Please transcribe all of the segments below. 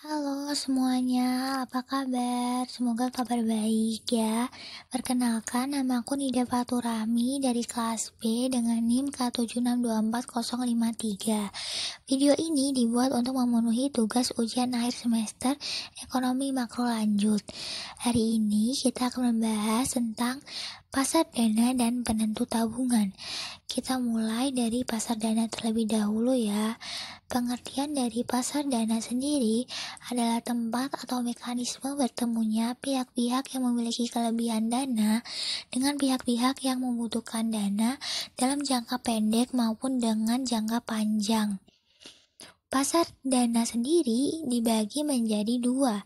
Halo semuanya, apa kabar? Semoga kabar baik ya. Perkenalkan, nama aku Nida Faturami dari kelas B dengan NIM K76240053. Video ini dibuat untuk memenuhi tugas ujian akhir semester ekonomi makro lanjut. Hari ini kita akan membahas tentang pasar dana dan penentu tabungan. Kita mulai dari pasar dana terlebih dahulu ya. Pengertian dari pasar dana sendiri adalah tempat atau mekanisme bertemunya pihak-pihak yang memiliki kelebihan dana dengan pihak-pihak yang membutuhkan dana dalam jangka pendek maupun dengan jangka panjang. Pasar dana sendiri dibagi menjadi dua,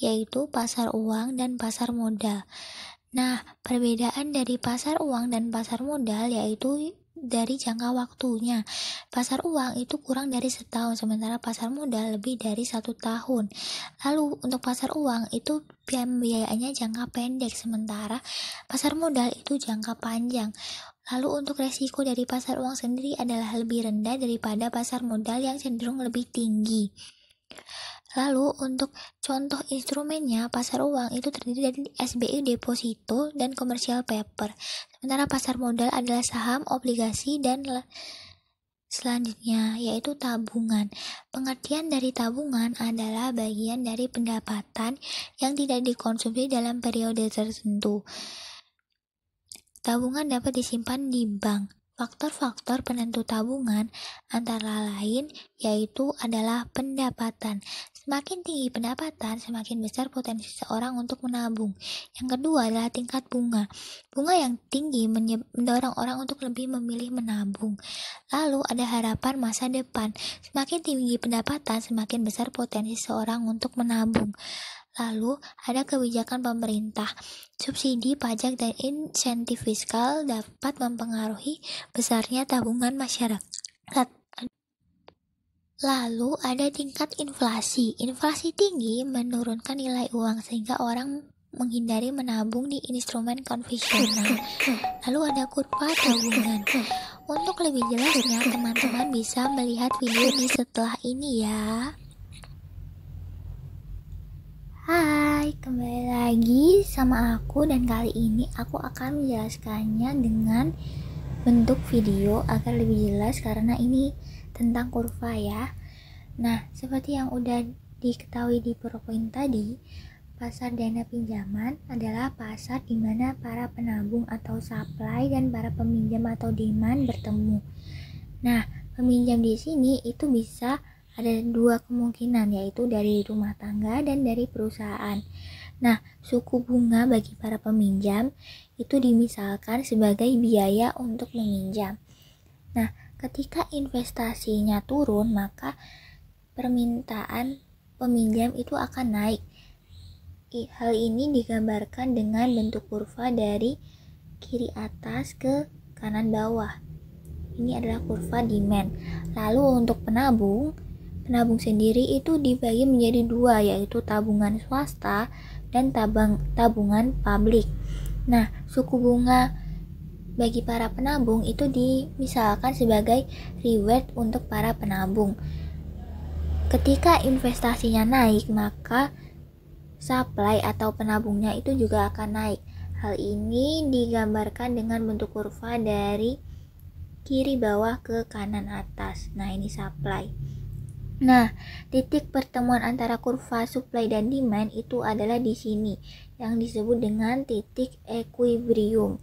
yaitu pasar uang dan pasar modal. Nah, perbedaan dari pasar uang dan pasar modal yaitu dari jangka waktunya. Pasar uang itu kurang dari setahun, sementara pasar modal lebih dari 1 tahun. Lalu untuk pasar uang itu pembiayaannya jangka pendek, sementara pasar modal itu jangka panjang. Lalu untuk resiko dari pasar uang sendiri adalah lebih rendah daripada pasar modal yang cenderung lebih tinggi. Lalu untuk contoh instrumennya, pasar uang itu terdiri dari SBI deposito dan commercial paper. Sementara pasar modal adalah saham, obligasi, dan selanjutnya yaitu tabungan. Pengertian dari tabungan adalah bagian dari pendapatan yang tidak dikonsumsi dalam periode tertentu. Tabungan dapat disimpan di bank. Faktor-faktor penentu tabungan antara lain yaitu adalah pendapatan. Semakin tinggi pendapatan, semakin besar potensi seorang untuk menabung. Yang kedua adalah tingkat bunga. Bunga yang tinggi mendorong orang untuk lebih memilih menabung. Lalu ada harapan masa depan. Semakin tinggi pendapatan, semakin besar potensi seorang untuk menabung. Lalu ada kebijakan pemerintah. Subsidi, pajak, dan insentif fiskal dapat mempengaruhi besarnya tabungan masyarakat. Lalu ada tingkat inflasi. Inflasi tinggi menurunkan nilai uang sehingga orang menghindari menabung di instrumen konvensional. Lalu ada kurva tabungan. Untuk lebih jelasnya, teman-teman bisa melihat video di setelah ini ya. Hai, kembali lagi sama aku dan kali ini aku akan menjelaskannya dengan bentuk video agar lebih jelas karena ini tentang kurva ya. Nah, seperti yang udah diketahui di PowerPoint tadi, pasar dana pinjaman adalah pasar di mana para penabung atau supply dan para peminjam atau demand bertemu. Nah, peminjam di sini itu bisa ada dua kemungkinan, yaitu dari rumah tangga dan dari perusahaan. Nah, suku bunga bagi para peminjam itu dimisalkan sebagai biaya untuk meminjam. Nah, ketika investasinya turun, maka permintaan peminjam itu akan naik. Hal ini digambarkan dengan bentuk kurva dari kiri atas ke kanan bawah. Ini adalah kurva demand. Lalu untuk penabung sendiri itu dibagi menjadi dua, yaitu tabungan swasta dan tabungan publik. Nah, suku bunga bagi para penabung itu dimisalkan sebagai reward untuk para penabung. Ketika investasinya naik, maka supply atau penabungnya itu juga akan naik. Hal ini digambarkan dengan bentuk kurva dari kiri bawah ke kanan atas. Nah, ini supply. Nah, titik pertemuan antara kurva supply dan demand itu adalah di sini, yang disebut dengan titik equilibrium.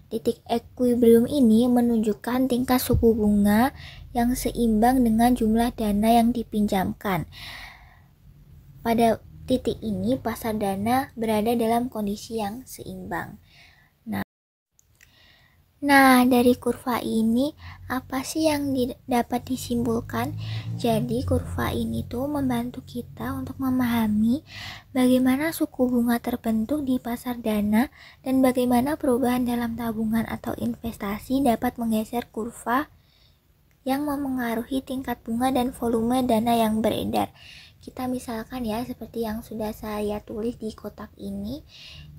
Titik equilibrium ini menunjukkan tingkat suku bunga yang seimbang dengan jumlah dana yang dipinjamkan. Pada titik ini, pasar dana berada dalam kondisi yang seimbang. Nah, dari kurva ini apa sih yang dapat disimpulkan? Jadi, kurva ini tuh membantu kita untuk memahami bagaimana suku bunga terbentuk di pasar dana dan bagaimana perubahan dalam tabungan atau investasi dapat menggeser kurva yang memengaruhi tingkat bunga dan volume dana yang beredar. Kita misalkan ya, seperti yang sudah saya tulis di kotak ini,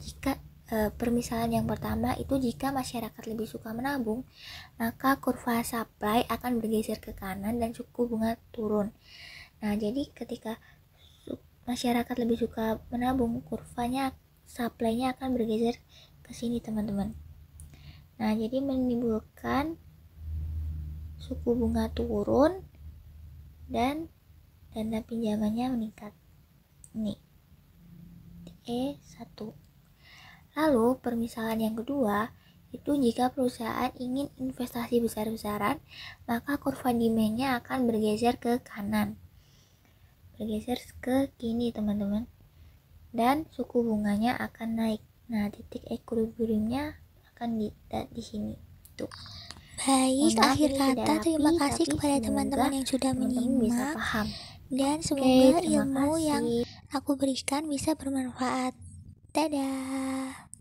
jika permisalan yang pertama itu jika masyarakat lebih suka menabung, maka kurva supply akan bergeser ke kanan dan suku bunga turun. Nah, jadi ketika masyarakat lebih suka menabung, kurvanya supply-nya akan bergeser ke sini teman-teman. Nah, jadi menimbulkan suku bunga turun dan dana pinjamannya meningkat. Ini E1. Lalu permisalan yang kedua itu jika perusahaan ingin investasi besar-besaran, maka kurva demand-nya akan bergeser ke kanan, bergeser ke kini teman-teman, dan suku bunganya akan naik. Nah, titik equilibriumnya akan di sini tuh. Baik, akhir kata terima kasih kepada teman-teman yang sudah menyimak, dan semoga ilmu yang aku berikan bisa bermanfaat. Dadah.